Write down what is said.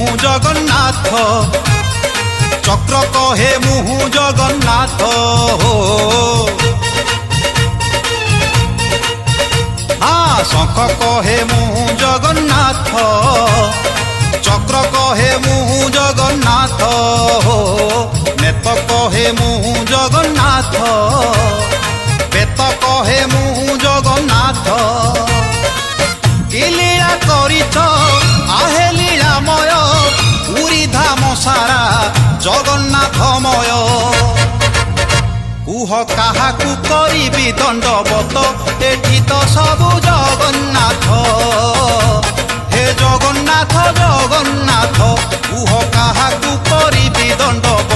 মুহু জগন্নাথ চক্র কহে মুহু জগন্নাথ শঙ্খ কহে মুহু জগন্নাথ চক্র কহে মুহু জগন্নাথ নেত কহে মুহু জগন্নাথ বেত কহে মুহু জগন্নাথ কি লীলা করিছ আহে লীলাময় পুরী ধাম সারা জগন্নাথময় কুহ কাহাকু করিবি দণ্ডবত এঠি তো সবু জগন্নাথ হে জগন্নাথ জগন্নাথ কুহ কাহাকু করিবি দণ্ডবত